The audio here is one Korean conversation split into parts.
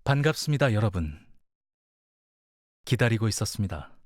반갑습니다, 여러분. 기다리고 있었습니다.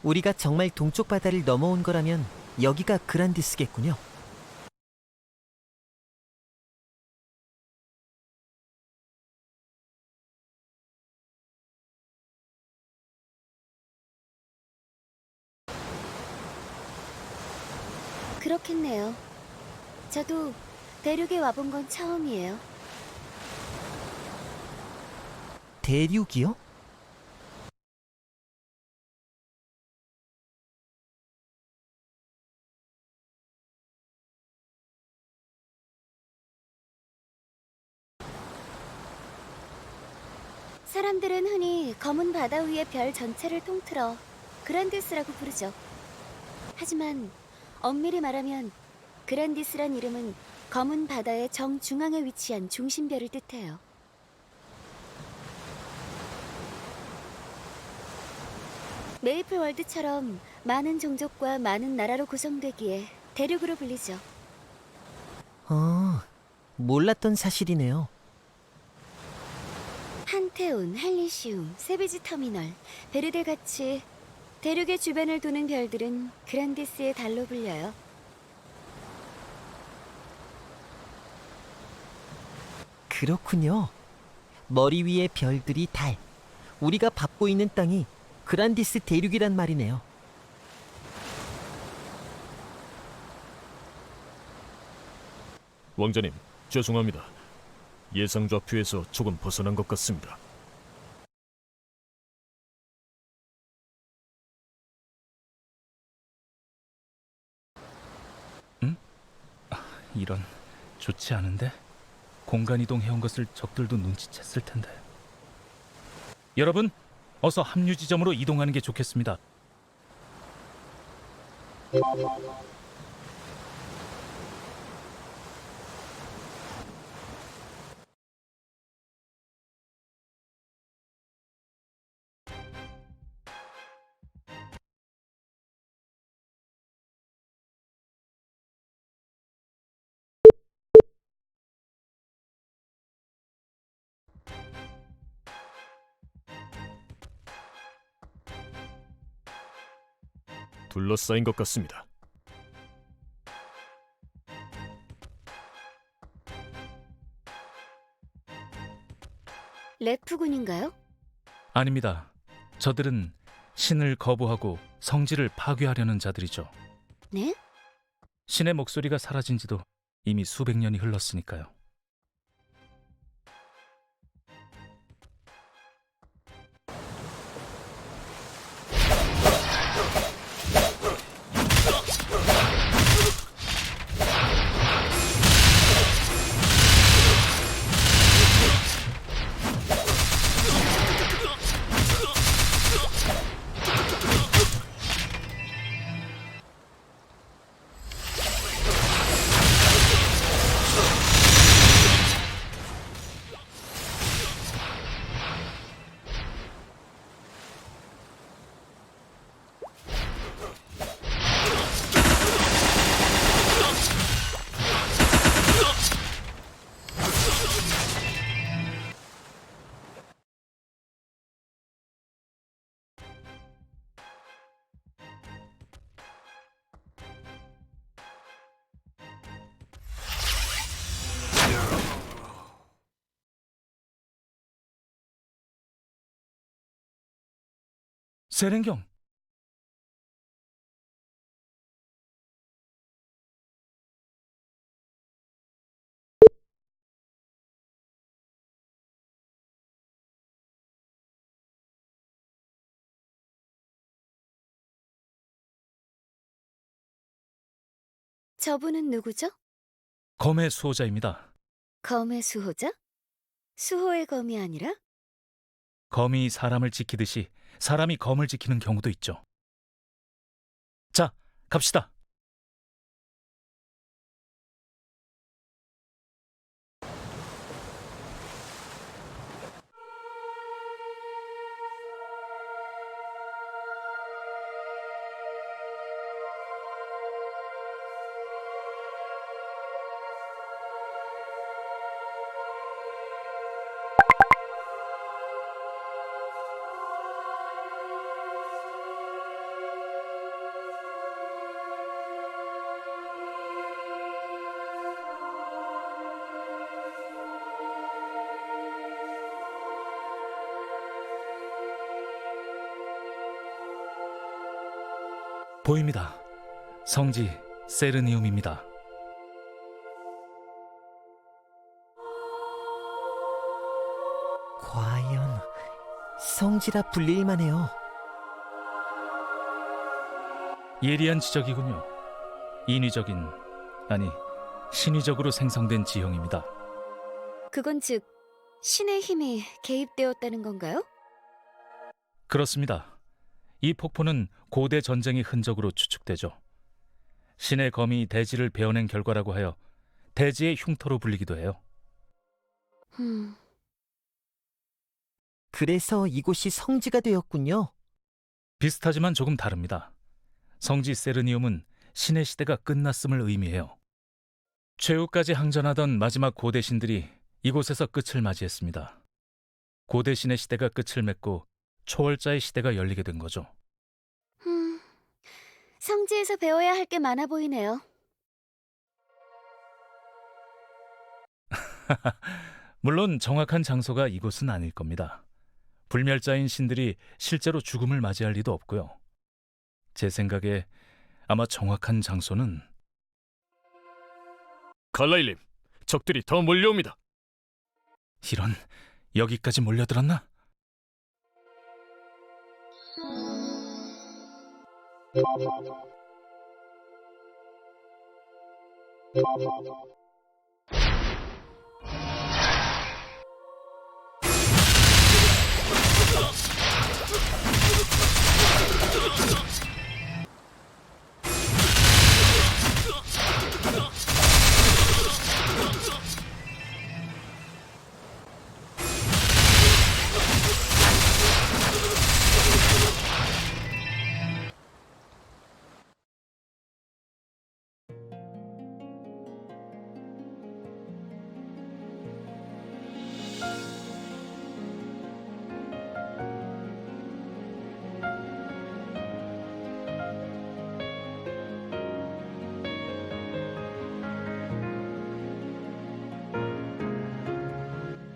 우리가 정말 동쪽 바다를 넘어온 거라면 여기가 그란디스겠군요. 그렇겠네요. 저도 대륙에 와본 건 처음이에요. 대륙이요? 사람들은 흔히 검은 바다 위의 별 전체를 통틀어 그란디스라고 부르죠. 하지만 엄밀히 말하면 그란디스란 이름은 검은 바다의 정중앙에 위치한 중심별을 뜻해요. 메이플 월드처럼 많은 종족과 많은 나라로 구성되기에 대륙으로 불리죠. 몰랐던 사실이네요. 판테온, 헬리시움, 세비지 터미널, 베르데 같이 대륙의 주변을 도는 별들은 그란디스의 달로 불려요. 그렇군요. 머리 위에 별들이 달. 우리가 밟고 있는 땅이 그란디스 대륙이란 말이네요. 왕자님, 죄송합니다. 예상 좌표에서 조금 벗어난 것 같습니다. 이런, 좋지 않은데? 공간 이동해온 것을 적들도 눈치챘을 텐데. 여러분, 어서 합류 지점으로 이동하는 게 좋겠습니다. 둘러싸인 것 같습니다. 레프군인가요? 아닙니다. 저들은 신을 거부하고 성지를 파괴하려는 자들이죠. 네? 신의 목소리가 사라진 지도 이미 수백 년이 흘렀으니까요. 세렝경! 저분은 누구죠? 검의 수호자입니다. 검의 수호자? 수호의 검이 아니라? 검이 사람을 지키듯이 사람이 검을 지키는 경우도 있죠. 자, 갑시다. 보입니다. 성지 세르니움입니다. 과연 성지라 불릴만해요. 예리한 지적이군요. 인위적인, 아니 신위적으로 생성된 지형입니다. 그건 즉 신의 힘이 개입되었다는 건가요? 그렇습니다. 이 폭포는 고대 전쟁의 흔적으로 추측되죠. 신의 검이 대지를 베어낸 결과라고 하여 대지의 흉터로 불리기도 해요. 음, 그래서 이곳이 성지가 되었군요. 비슷하지만 조금 다릅니다. 성지 세르니움은 신의 시대가 끝났음을 의미해요. 최후까지 항전하던 마지막 고대 신들이 이곳에서 끝을 맞이했습니다. 고대 신의 시대가 끝을 맺고 초월자의 시대가 열리게 된 거죠. 성지에서 배워야 할 게 많아 보이네요. 물론 정확한 장소가 이곳은 아닐 겁니다. 불멸자인 신들이 실제로 죽음을 맞이할 리도 없고요. 제 생각에 아마 정확한 장소는 칼라일님, 적들이 더 몰려옵니다. 이런, 여기까지 몰려들었나?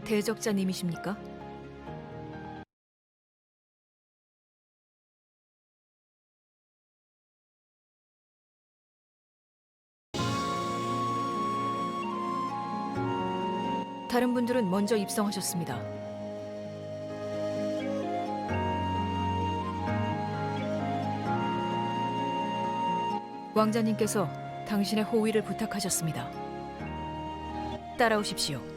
대적자님이십니까? 다른 분들은 먼저 입성하셨습니다. 왕자님께서 당신의 호위를 부탁하셨습니다. 따라오십시오.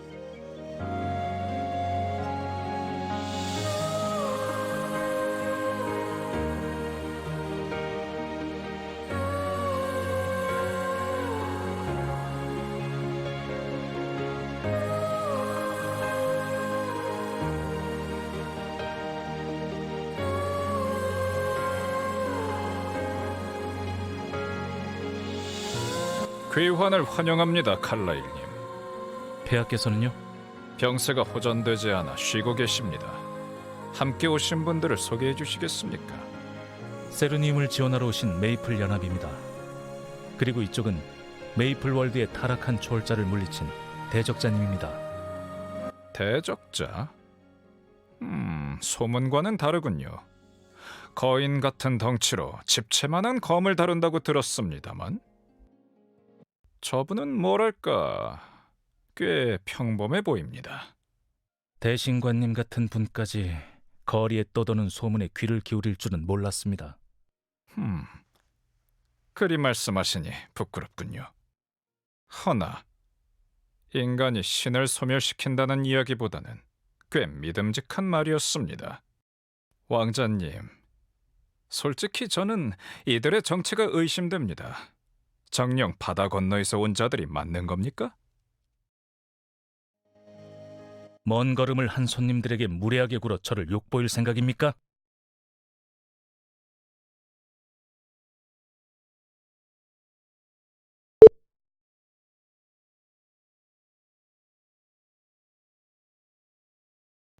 귀환을 환영합니다, 칼라일님. 폐하께서는요? 병세가 호전되지 않아 쉬고 계십니다. 함께 오신 분들을 소개해 주시겠습니까? 세르니움을 지원하러 오신 메이플 연합입니다. 그리고 이쪽은 메이플 월드의 타락한 초월자를 물리친 대적자님입니다. 대적자? 소문과는 다르군요. 거인 같은 덩치로 집채만한 검을 다룬다고 들었습니다만 저분은 뭐랄까 꽤 평범해 보입니다. 대신관님 같은 분까지 거리에 떠도는 소문에 귀를 기울일 줄은 몰랐습니다. 그리 말씀하시니 부끄럽군요. 허나 인간이 신을 소멸시킨다는 이야기보다는 꽤 믿음직한 말이었습니다. 왕자님, 솔직히 저는 이들의 정체가 의심됩니다. 정녕 바다 건너에서 온 자들이 맞는 겁니까? 먼 걸음을 한 손님들에게 무례하게 굴어 저를 욕보일 생각입니까?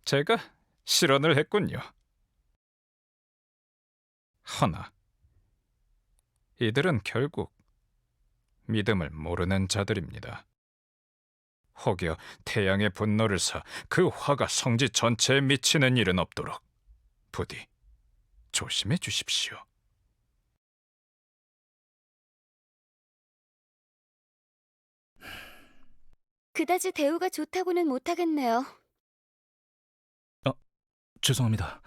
제가 실언을 했군요. 허나 이들은 결국 믿음을 모르는 자들입니다. 혹여 태양의 분노를 사 그 화가 성지 전체에 미치는 일은 없도록 부디 조심해 주십시오. 그다지 대우가 좋다고는 못하겠네요. 죄송합니다.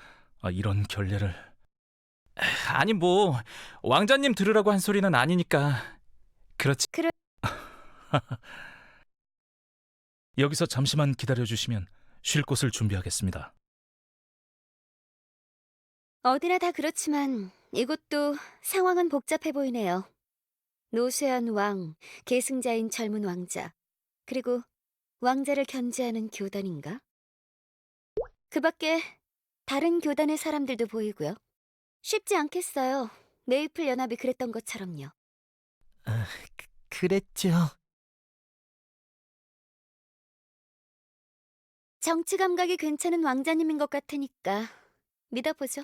이런 결례를... 아니 뭐 왕자님 들으라고 한 소리는 아니니까 그렇지. 여기서 잠시만 기다려주시면 쉴 곳을 준비하겠습니다. 어디나 다 그렇지만 이곳도 상황은 복잡해 보이네요. 노쇠한 왕, 계승자인 젊은 왕자, 그리고 왕자를 견제하는 교단인가? 그 밖에 다른 교단의 사람들도 보이고요. 쉽지 않겠어요. 메이플 연합이 그랬던 것처럼요. 그랬죠. 정치 감각이 괜찮은 왕자님인 것 같으니까 믿어보죠.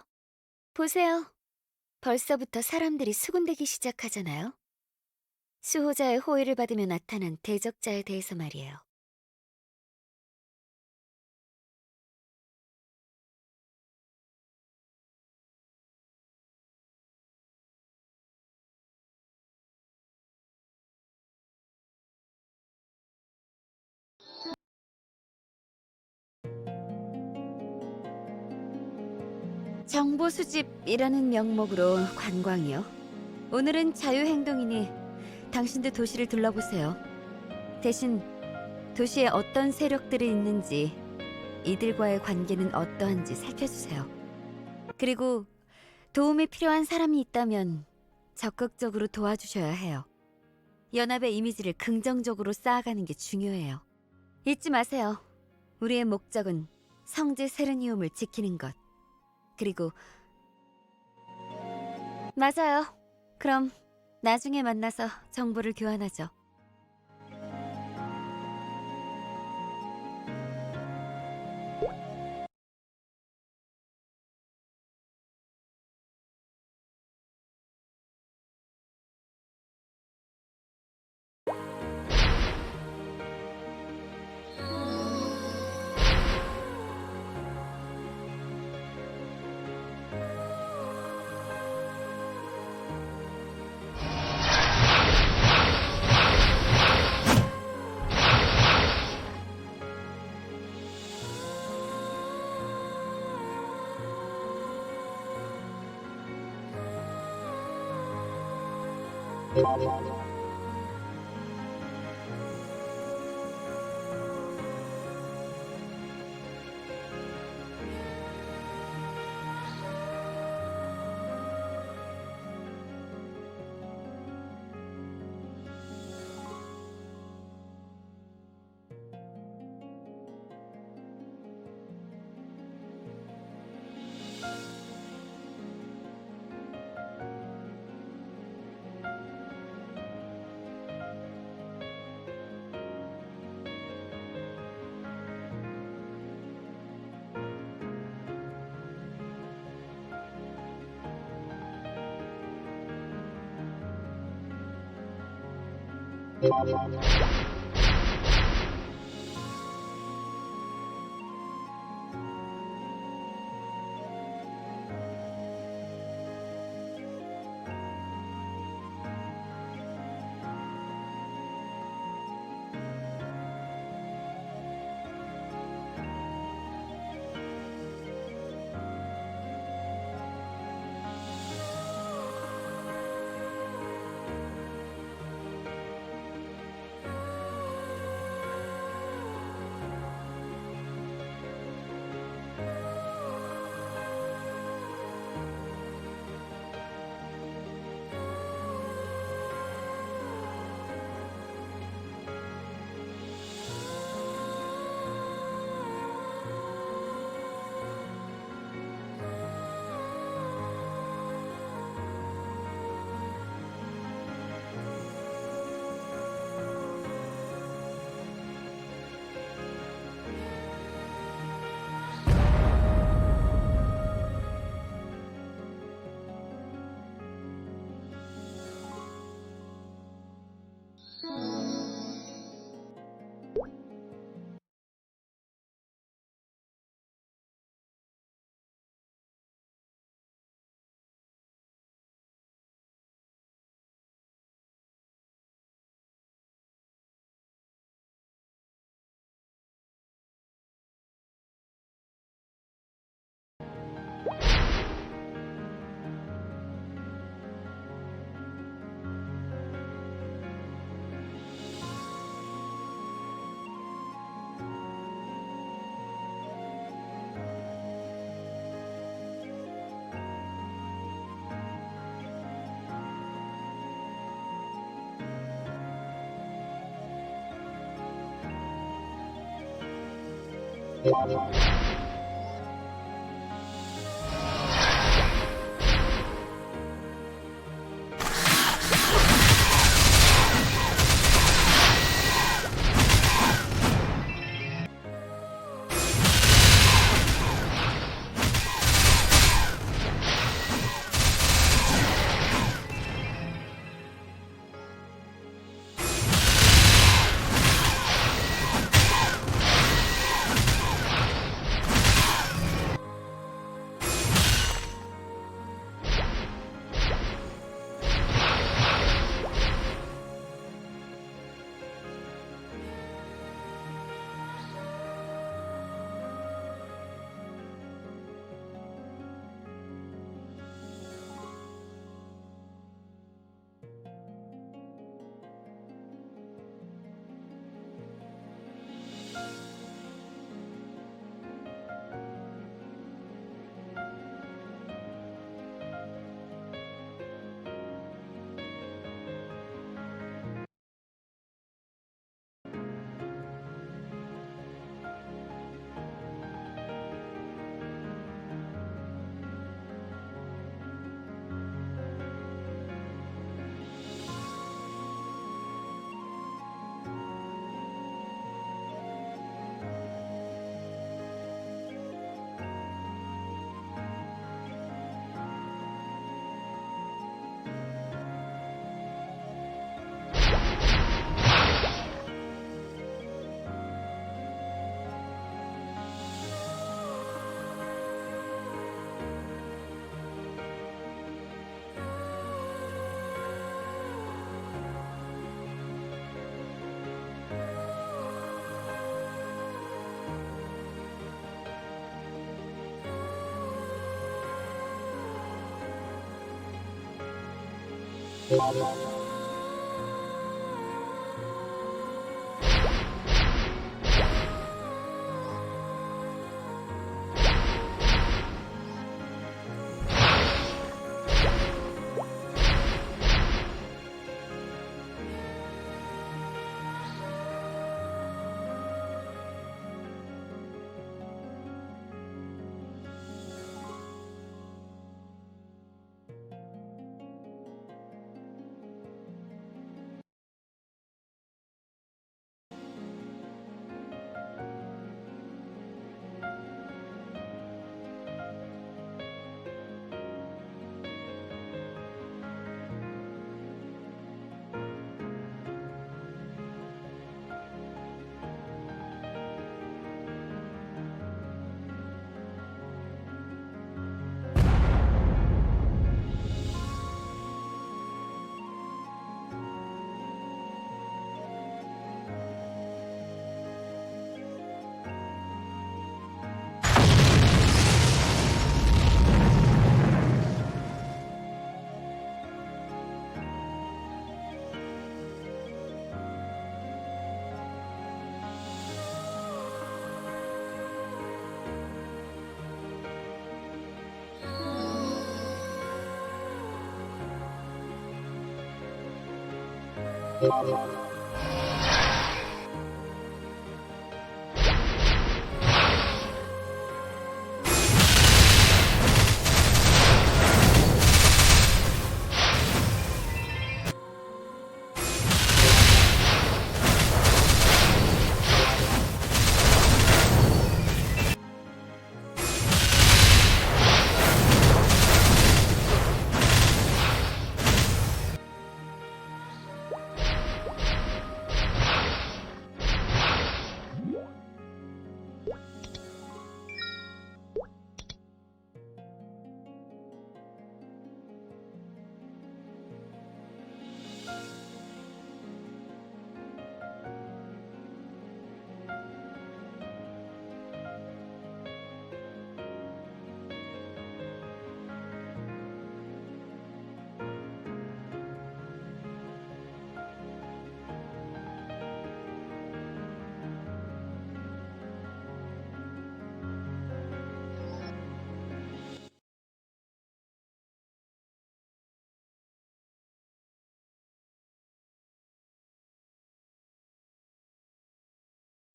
보세요. 벌써부터 사람들이 수군대기 시작하잖아요. 수호자의 호의를 받으며 나타난 대적자에 대해서 말이에요. 정보 수집이라는 명목으로 관광이요. 오늘은 자유행동이니 당신도 도시를 둘러보세요. 대신 도시에 어떤 세력들이 있는지, 이들과의 관계는 어떠한지 살펴주세요. 그리고 도움이 필요한 사람이 있다면 적극적으로 도와주셔야 해요. 연합의 이미지를 긍정적으로 쌓아가는 게 중요해요. 잊지 마세요. 우리의 목적은 성지 세르니움을 지키는 것. 그리고 맞아요. 그럼 나중에 만나서 정보를 교환하죠.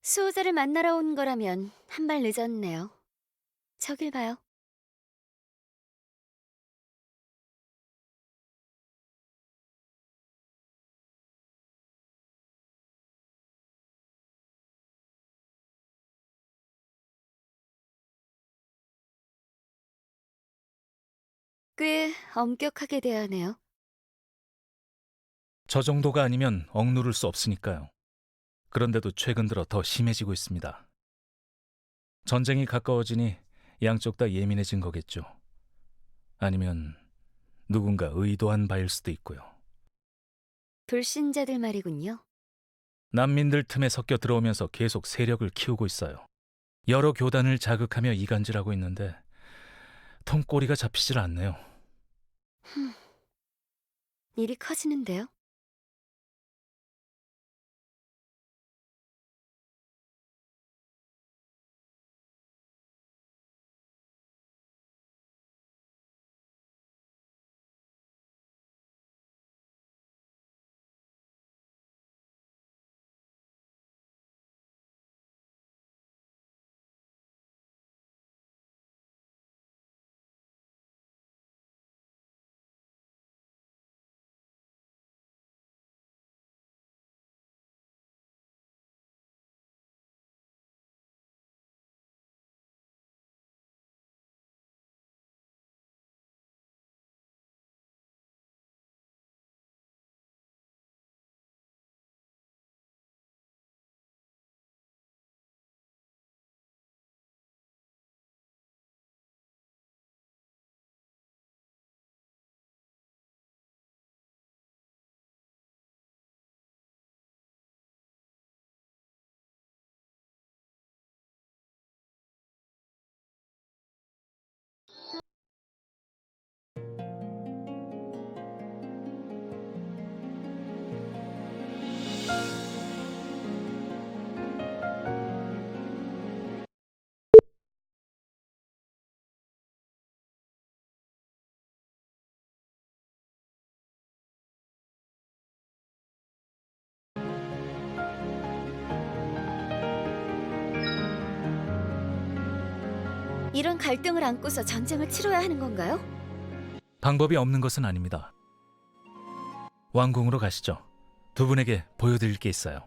수호자를 만나러 온 거라면 한 발 늦었네요. 저길 봐요. 꽤 엄격하게 대하네요. 저 정도가 아니면 억누를 수 없으니까요. 그런데도 최근 들어 더 심해지고 있습니다. 전쟁이 가까워지니 양쪽 다 예민해진 거겠죠. 아니면 누군가 의도한 바일 수도 있고요. 불신자들 말이군요. 난민들 틈에 섞여 들어오면서 계속 세력을 키우고 있어요. 여러 교단을 자극하며 이간질하고 있는데 통꼬리가 잡히질 않네요. 일이 커지는데요. 이런 갈등을 안고서 전쟁을 치러야 하는 건가요? 방법이 없는 것은 아닙니다. 왕궁으로 가시죠. 두 분에게 보여드릴 게 있어요.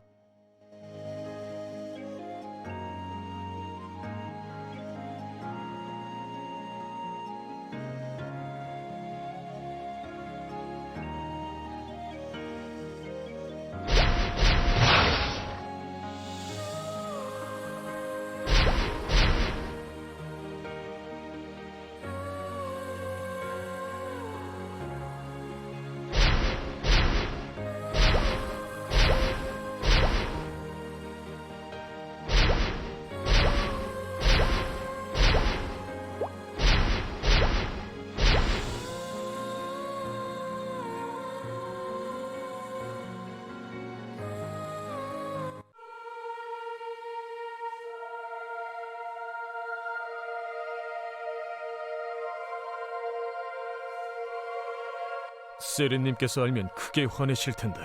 세린님께서 알면 크게 화내실 텐데.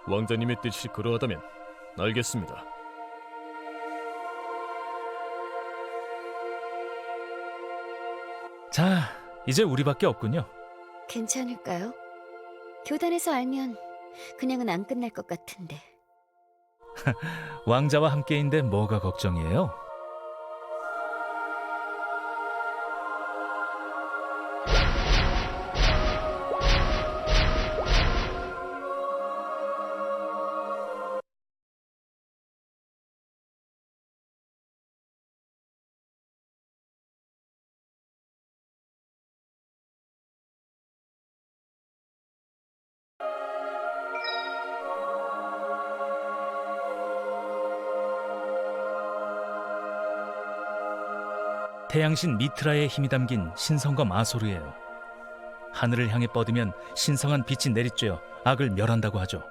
왕자님의 뜻이 그러하다면 알겠습니다. 자, 이제 우리밖에 없군요. 괜찮을까요? 교단에서 알면 그냥은 안 끝날 것 같은데. 왕자와 함께인데 뭐가 걱정이에요? 태양신 미트라의 힘이 담긴 신성과 마소르예요. 하늘을 향해 뻗으면 신성한 빛이 내리쬐어 악을 멸한다고 하죠.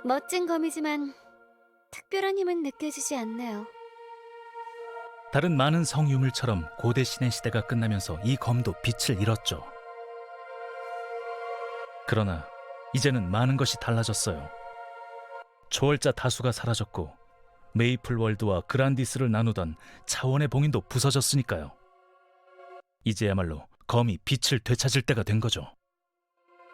멋진 검이지만 특별한 힘은 느껴지지 않네요. 다른 많은 성유물처럼 고대 신의 시대가 끝나면서 이 검도 빛을 잃었죠. 그러나 이제는 많은 것이 달라졌어요. 초월자 다수가 사라졌고 메이플 월드와 그란디스를 나누던 차원의 봉인도 부서졌으니까요. 이제야말로 검이 빛을 되찾을 때가 된 거죠.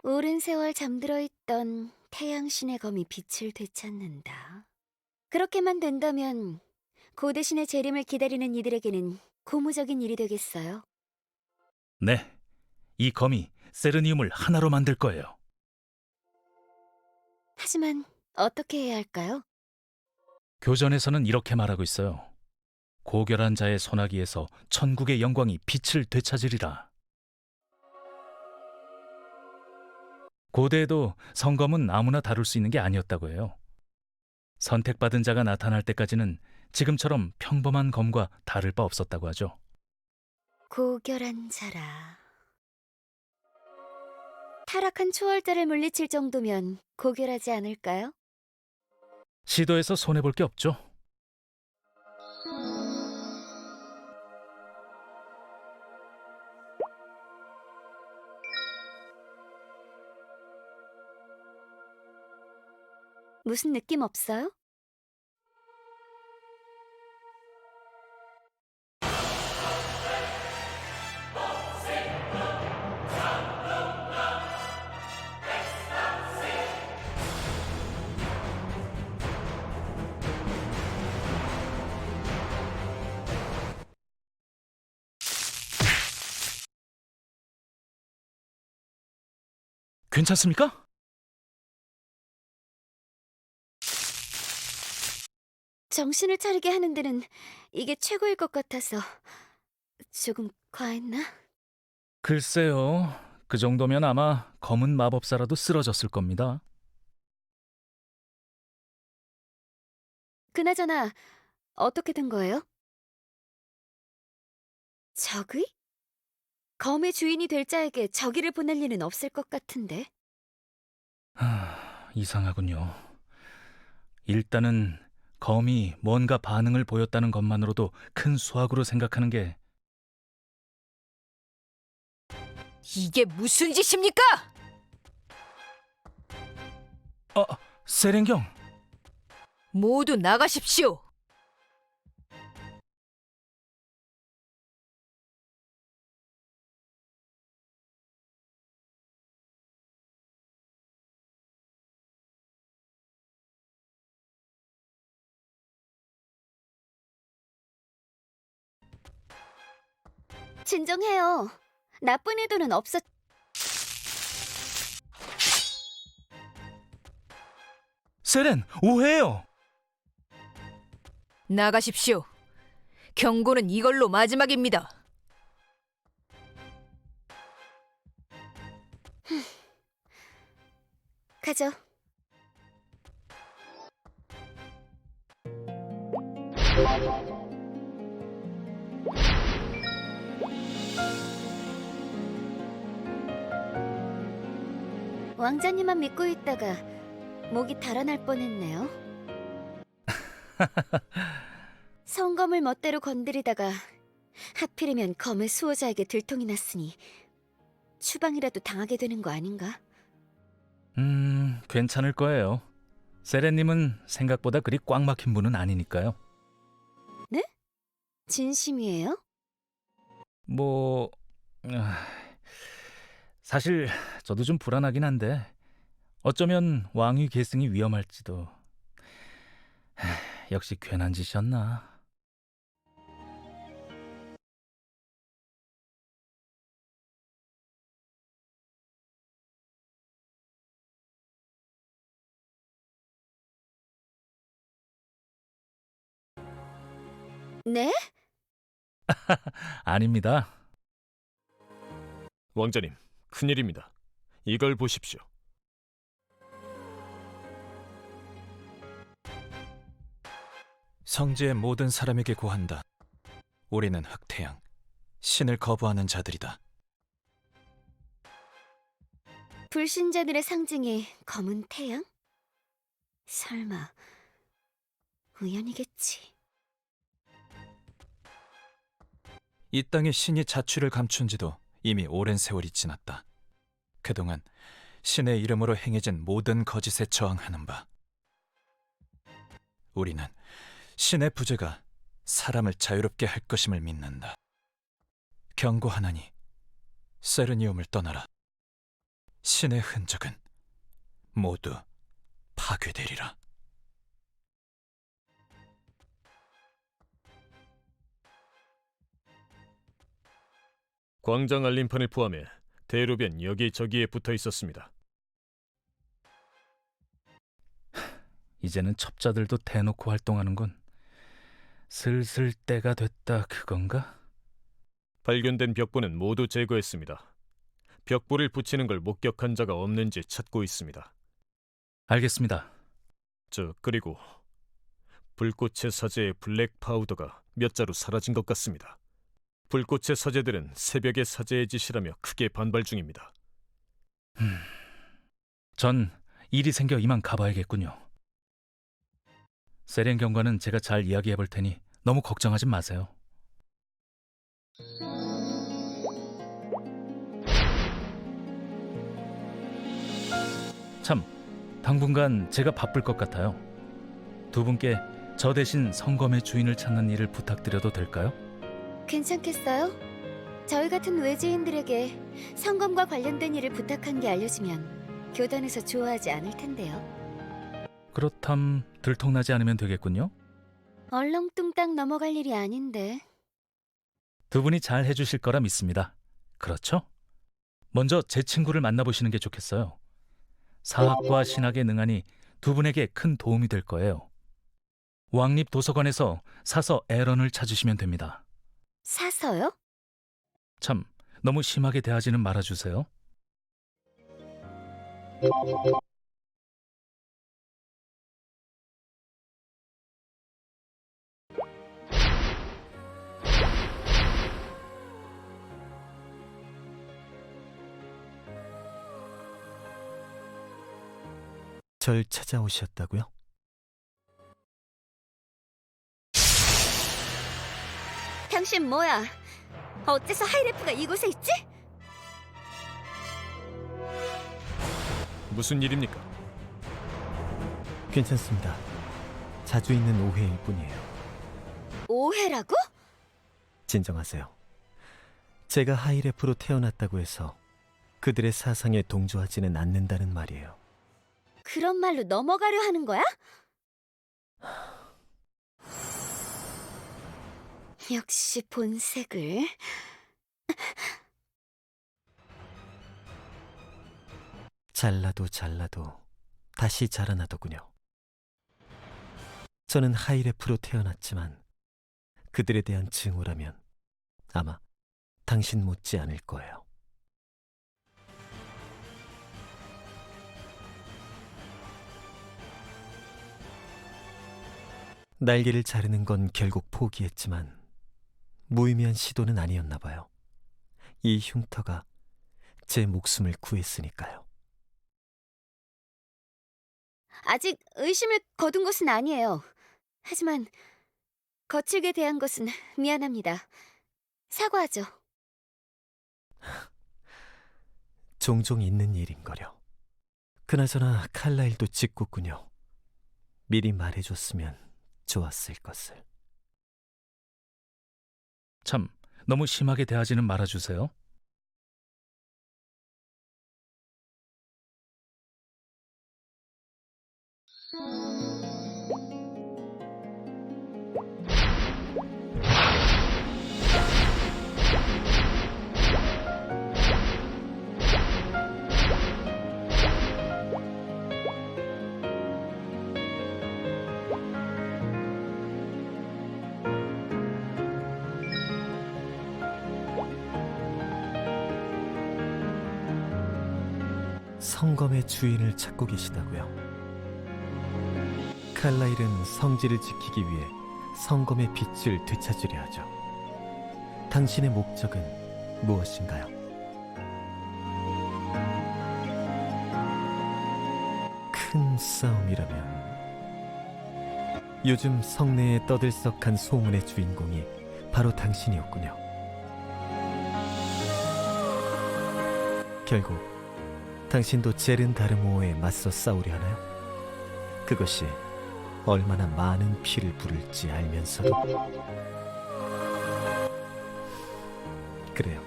오랜 세월 잠들어 있던 태양신의 검이 빛을 되찾는다. 그렇게만 된다면 고대 신의 재림을 기다리는 이들에게는 고무적인 일이 되겠어요. 네, 이 검이 세르니움을 하나로 만들 거예요. 하지만 어떻게 해야 할까요? 교전에서는 이렇게 말하고 있어요. 고결한 자의 손아귀에서 천국의 영광이 빛을 되찾으리라. 고대에도 성검은 아무나 다룰 수 있는 게 아니었다고 해요. 선택받은 자가 나타날 때까지는 지금처럼 평범한 검과 다를 바 없었다고 하죠. 고결한 자라. 타락한 초월자를 물리칠 정도면 고결하지 않을까요? 시도해서 손해볼 게 없죠. 무슨 느낌 없어요? 괜찮습니까? 정신을 차리게 하는 데는 이게 최고일 것 같아서 조금 과했나? 글쎄요. 그 정도면 아마 검은 마법사라도 쓰러졌을 겁니다. 그나저나 어떻게 된 거예요? 적의? 검의 주인이 될 자에게 적의를 보낼 리는 없을 것 같은데. 이상하군요. 일단은 검이 뭔가 반응을 보였다는 것만으로도 큰 수확으로 생각하는 게 이게 무슨 짓입니까? 세렝경! 모두 나가십시오. 진정해요. 나쁜 의도는 없었... 세렌, 오해예요! 나가십시오. 경고는 이걸로 마지막입니다. 가죠. 왕자님만 믿고 있다가 목이 달아날 뻔했네요. 성검을 멋대로 건드리다가 하필이면 검의 수호자에게 들통이 났으니 추방이라도 당하게 되는 거 아닌가? 괜찮을 거예요. 세렌님은 생각보다 그리 꽉 막힌 분은 아니니까요. 네? 진심이에요? 뭐... 사실 저도 좀 불안하긴 한데 어쩌면 왕위 계승이 위험할지도... 역시 괜한 짓이었나... 네? 아닙니다. 왕자님, 큰일입니다. 이걸 보십시오. 성지의 모든 사람에게 고한다. 우리는 흑태양, 신을 거부하는 자들이다. 불신자들의 상징이 검은 태양? 설마 우연이겠지. 이 땅에 신이 자취를 감춘 지도 이미 오랜 세월이 지났다. 그동안 신의 이름으로 행해진 모든 거짓에 저항하는 바, 우리는 신의 부재가 사람을 자유롭게 할 것임을 믿는다. 경고하나니 세르니움을 떠나라. 신의 흔적은 모두 파괴되리라. 광장 알림판을 포함해 대로변 여기저기에 붙어 있었습니다. 이제는 첩자들도 대놓고 활동하는 건 슬슬 때가 됐다 그건가? 발견된 벽보는 모두 제거했습니다. 벽보를 붙이는 걸 목격한 자가 없는지 찾고 있습니다. 알겠습니다. 그리고 불꽃의 사제의 블랙 파우더가 몇 자루 사라진 것 같습니다. 불꽃의 사제들은 새벽의 사제의 짓이라며 크게 반발 중입니다. 전 일이 생겨 이만 가봐야겠군요. 세렌 경관은 제가 잘 이야기해 볼 테니 너무 걱정하지 마세요. 참, 당분간 제가 바쁠 것 같아요. 두 분께 저 대신 성검의 주인을 찾는 일을 부탁드려도 될까요? 괜찮겠어요? 저희 같은 외지인들에게 성검과 관련된 일을 부탁한 게 알려지면 교단에서 좋아하지 않을 텐데요. 그렇담 들통나지 않으면 되겠군요. 얼렁뚱땅 넘어갈 일이 아닌데. 두 분이 잘 해주실 거라 믿습니다. 그렇죠? 먼저 제 친구를 만나보시는 게 좋겠어요. 사학과 신학에 능하니 두 분에게 큰 도움이 될 거예요. 왕립 도서관에서 사서 에런을 찾으시면 됩니다. 사서요? 참, 너무 심하게 대하지는 말아주세요. 절 찾아오셨다고요? 당신 뭐야? 어째서 하이레프가 이곳에 있지? 무슨 일입니까? 괜찮습니다. 자주 있는 오해일 뿐이에요. 오해라고? 진정하세요. 제가 하이레프로 태어났다고 해서 그들의 사상에 동조하지는 않는다는 말이에요. 그런 말로 넘어가려 하는 거야? 역시 본색을. 잘라도 다시 자라나더군요. 저는 하이레프로 태어났지만 그들에 대한 증오라면 아마 당신 못지 않을 거예요. 날개를 자르는 건 결국 포기했지만 무의미한 시도는 아니었나 봐요. 이 흉터가 제 목숨을 구했으니까요. 아직 의심을 거둔 것은 아니에요. 하지만 거칠게 대한 것은 미안합니다. 사과하죠. 종종 있는 일인거려. 그나저나 칼라일도 짓궂군요. 미리 말해줬으면 좋았을 것을. 참, 너무 심하게 대하지는 말아주세요. 성검의 주인을 찾고 계시다고요? 칼라일은 성지를 지키기 위해 성검의 빛을 되찾으려 하죠. 당신의 목적은 무엇인가요? 큰 싸움이라면 요즘 성내에 떠들썩한 소문의 주인공이 바로 당신이었군요. 결국 당신도 제른 다르모어에 맞서 싸우려 하나요? 그것이 얼마나 많은 피를 부를지 알면서도. 그래요.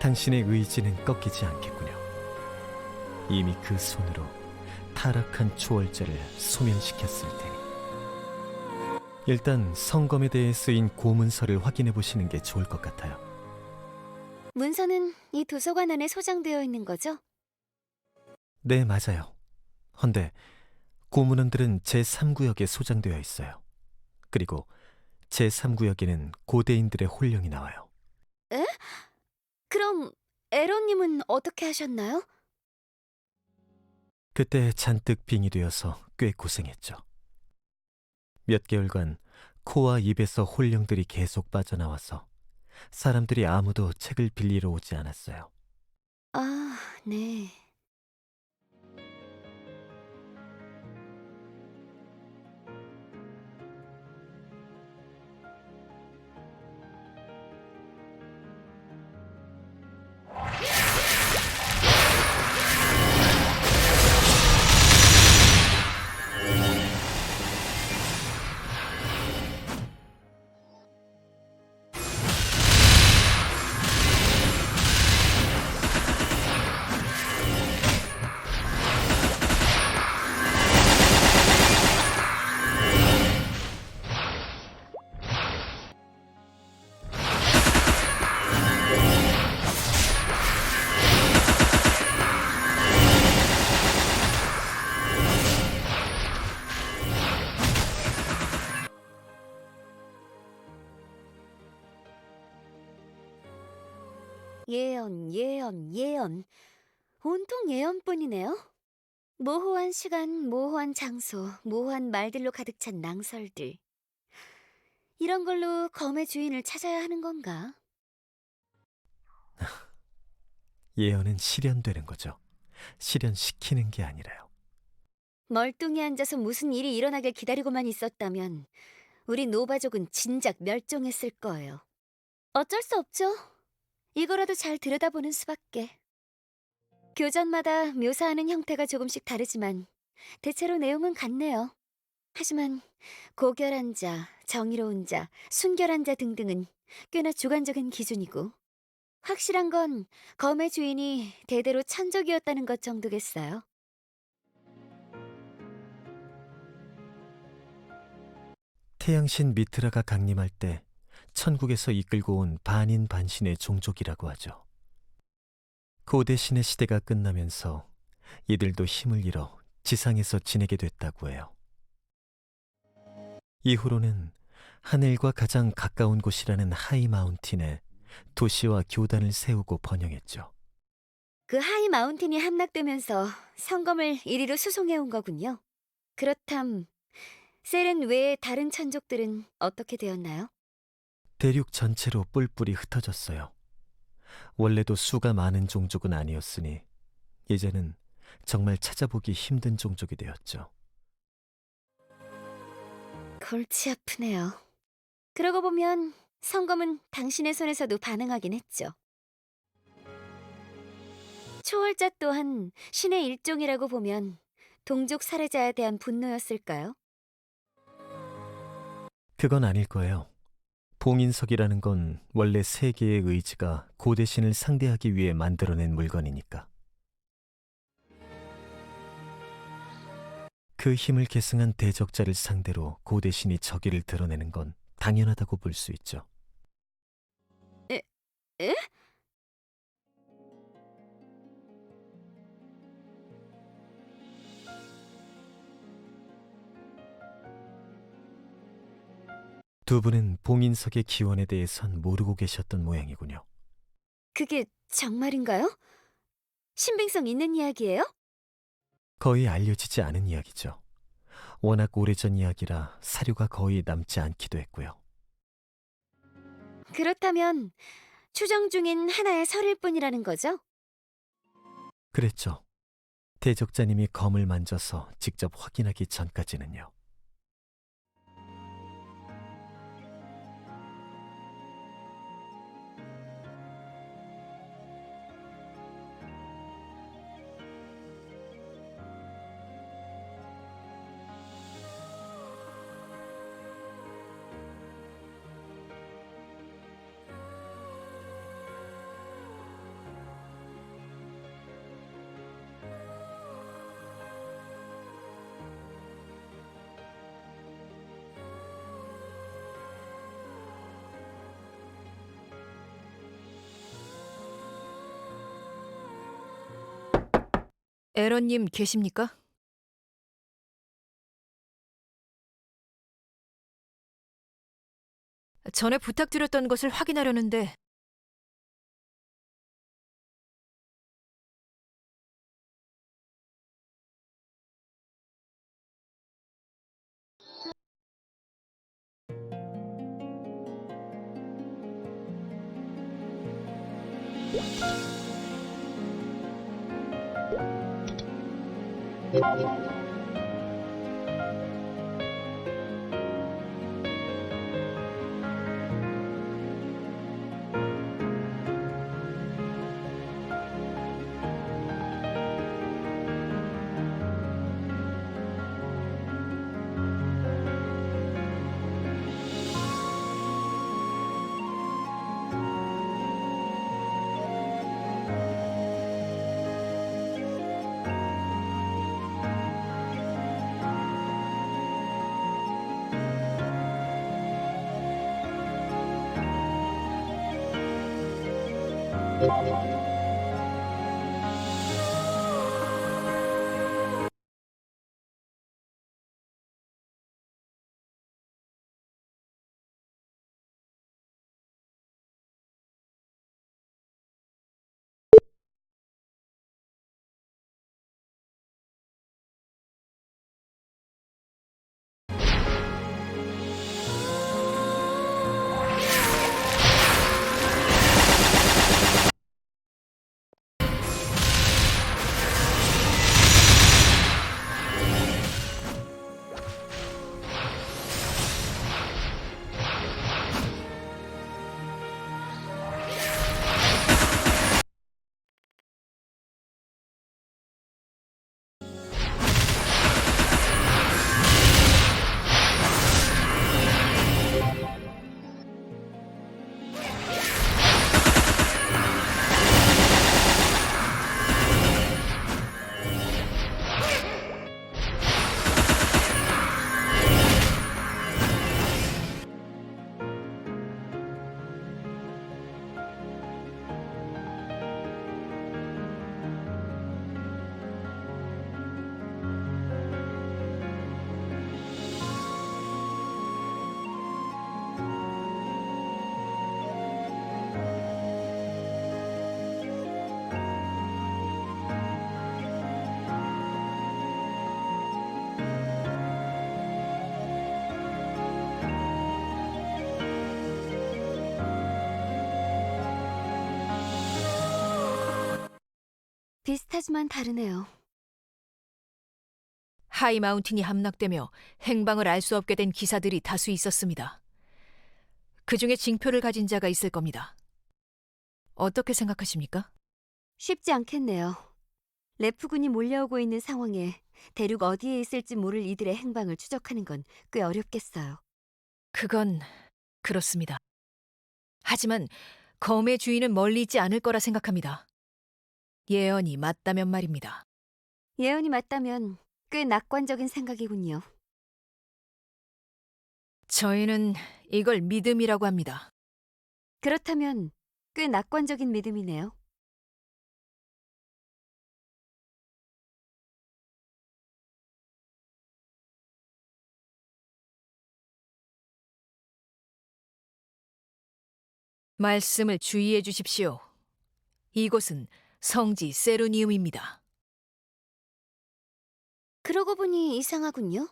당신의 의지는 꺾이지 않겠군요. 이미 그 손으로 타락한 초월자를 소멸시켰을 테니. 일단 성검에 대해 쓰인 고문서를 확인해 보시는 게 좋을 것 같아요. 문서는 이 도서관 안에 소장되어 있는 거죠? 네, 맞아요. 헌데 고문원들은 제3구역에 소장되어 있어요. 그리고 제3구역에는 고대인들의 홀령이 나와요. 에? 그럼 에런님은 어떻게 하셨나요? 그때 잔뜩 빙이 되어서 꽤 고생했죠. 몇 개월간 코와 입에서 홀령들이 계속 빠져나와서 사람들이 아무도 책을 빌리러 오지 않았어요. 아, 네. 예언, 예언, 예언. 온통 예언뿐이네요. 모호한 시간, 모호한 장소, 모호한 말들로 가득 찬 낭설들. 이런 걸로 검의 주인을 찾아야 하는 건가? 예언은 실현되는 거죠. 실현시키는 게 아니라요. 멀뚱히 앉아서 무슨 일이 일어나길 기다리고만 있었다면 우리 노바족은 진작 멸종했을 거예요. 어쩔 수 없죠. 이거라도 잘 들여다보는 수밖에. 교전마다 묘사하는 형태가 조금씩 다르지만 대체로 내용은 같네요. 하지만 고결한 자, 정의로운 자, 순결한 자 등등은 꽤나 주관적인 기준이고 확실한 건 검의 주인이 대대로 천족이었다는 것 정도겠어요. 태양신 미트라가 강림할 때 천국에서 이끌고 온 반인반신의 종족이라고 하죠. 고대신의 시대가 끝나면서 이들도 힘을 잃어 지상에서 지내게 됐다고 해요. 이후로는 하늘과 가장 가까운 곳이라는 하이 마운틴에 도시와 교단을 세우고 번영했죠. 그 하이 마운틴이 함락되면서 성검을 이리로 수송해온 거군요. 그렇담 셀은 외의 다른 천족들은 어떻게 되었나요? 대륙 전체로 뿔뿔이 흩어졌어요. 원래도 수가 많은 종족은 아니었으니 이제는 정말 찾아보기 힘든 종족이 되었죠. 골치 아프네요. 그러고 보면 성검은 당신의 손에서도 반응하긴 했죠. 초월자 또한 신의 일종이라고 보면 동족 살해자에 대한 분노였을까요? 그건 아닐 거예요. 봉인석이라는 건 원래 세계의 의지가 고대신을 상대하기 위해 만들어낸 물건이니까. 그 힘을 계승한 대적자를 상대로 고대신이 저기를 드러내는 건 당연하다고 볼 수 있죠. 에? 두 분은 봉인석의 기원에 대해선 모르고 계셨던 모양이군요. 그게 정말인가요? 신빙성 있는 이야기예요? 거의 알려지지 않은 이야기죠. 워낙 오래전 이야기라 사료가 거의 남지 않기도 했고요. 그렇다면 추정 중인 하나의 설일 뿐이라는 거죠? 그랬죠. 대적자님이 검을 만져서 직접 확인하기 전까지는요. 에런님 계십니까? 전에 부탁드렸던 것을 확인하려는데 비슷하지만 다르네요. 하이마운틴이 함락되며 행방을 알 수 없게 된 기사들이 다수 있었습니다. 그 중에 징표를 가진 자가 있을 겁니다. 어떻게 생각하십니까? 쉽지 않겠네요. 레프군이 몰려오고 있는 상황에 대륙 어디에 있을지 모를 이들의 행방을 추적하는 건 꽤 어렵겠어요. 그건 그렇습니다. 하지만 검의 주인은 멀리 있지 않을 거라 생각합니다. 예언이 맞다면 말입니다. 예언이 맞다면 꽤 낙관적인 생각이군요. 저희는 이걸 믿음이라고 합니다. 그렇다면 꽤 낙관적인 믿음이네요. 말씀을 주의해 주십시오. 이곳은 성지 세르니움입니다. 그러고 보니 이상하군요.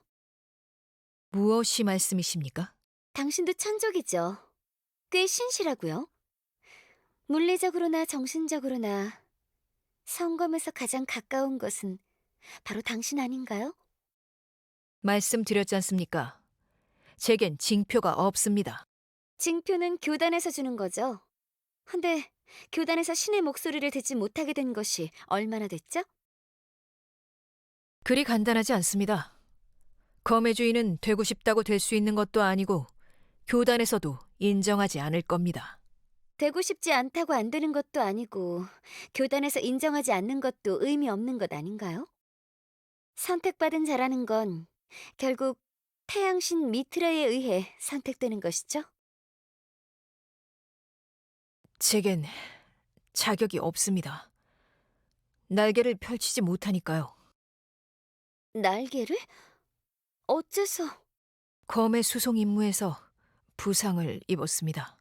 무엇이 말씀이십니까? 당신도 천족이죠. 꽤 신실하고요. 물리적으로나 정신적으로나 성검에서 가장 가까운 것은 바로 당신 아닌가요? 말씀드렸지 않습니까? 제겐 징표가 없습니다. 징표는 교단에서 주는 거죠. 근데 교단에서 신의 목소리를 듣지 못하게 된 것이 얼마나 됐죠? 그리 간단하지 않습니다. 검의 주인은 되고 싶다고 될 수 있는 것도 아니고 교단에서도 인정하지 않을 겁니다. 되고 싶지 않다고 안 되는 것도 아니고 교단에서 인정하지 않는 것도 의미 없는 것 아닌가요? 선택받은 자라는 건 결국 태양신 미트라에 의해 선택되는 것이죠? 제겐 자격이 없습니다. 날개를 펼치지 못하니까요. 날개를? 어째서? 검의 수송 임무에서 부상을 입었습니다.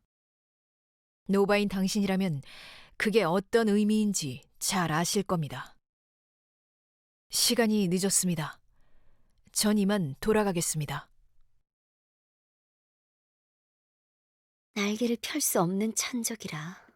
노바인 당신이라면 그게 어떤 의미인지 잘 아실 겁니다. 시간이 늦었습니다. 전 이만 돌아가겠습니다. 날개를 펼 수 없는 천적이라.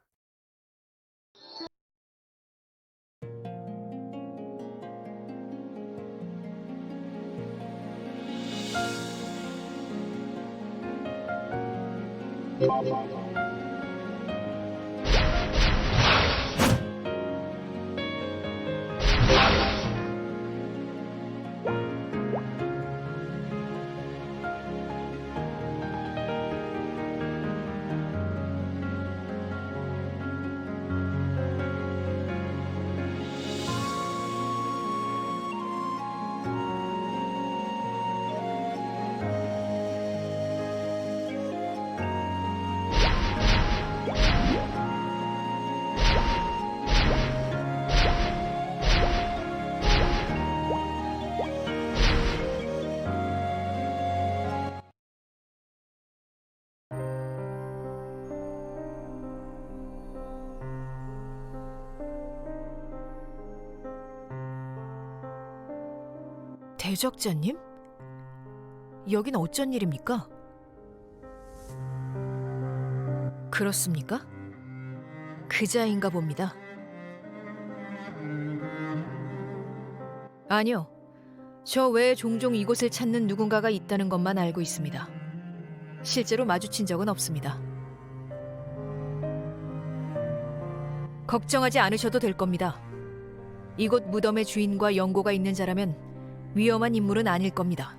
대적자님? 여긴 어쩐 일입니까? 그렇습니까? 그자인가 봅니다. 아니요. 저 외에 종종 이곳을 찾는 누군가가 있다는 것만 알고 있습니다. 실제로 마주친 적은 없습니다. 걱정하지 않으셔도 될 겁니다. 이곳 무덤의 주인과 연고가 있는 자라면 위험한 인물은 아닐 겁니다.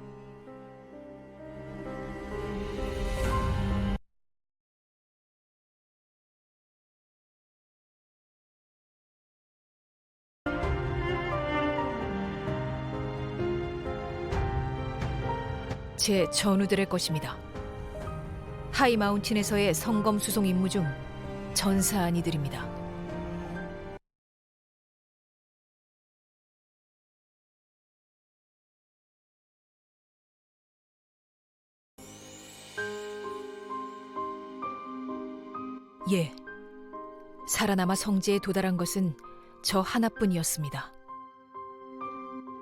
제 전우들의 것입니다. 하이마운틴에서의 성검 수송 임무 중 전사한 이들입니다. 예, 살아남아 성지에 도달한 것은 저 하나뿐이었습니다.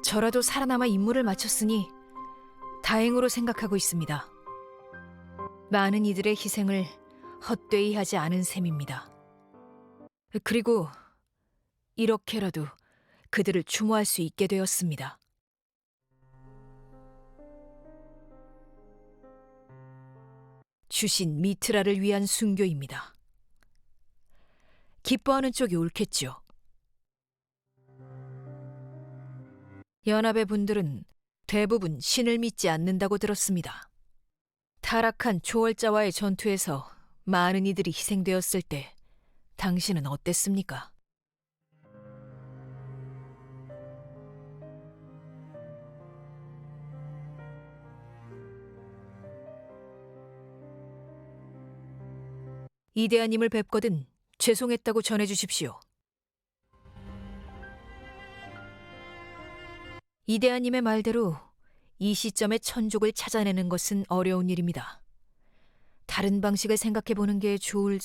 저라도 살아남아 임무를 마쳤으니 다행으로 생각하고 있습니다. 많은 이들의 희생을 헛되이 하지 않은 셈입니다. 그리고 이렇게라도 그들을 추모할 수 있게 되었습니다. 주신 미트라를 위한 순교입니다. 기뻐하는 쪽이 옳겠죠. 연합의 분들은 대부분 신을 믿지 않는다고 들었습니다. 타락한 초월자와의 전투에서 많은 이들이 희생되었을 때 당신은 어땠습니까? 이데아님을 뵙거든 죄송했다고 전해주십시오. 이데아님의 말대로 이 시점에 천족을 찾아내는 것은 어려운 일입니다. 다른 방식을 생각해보는 게 좋을...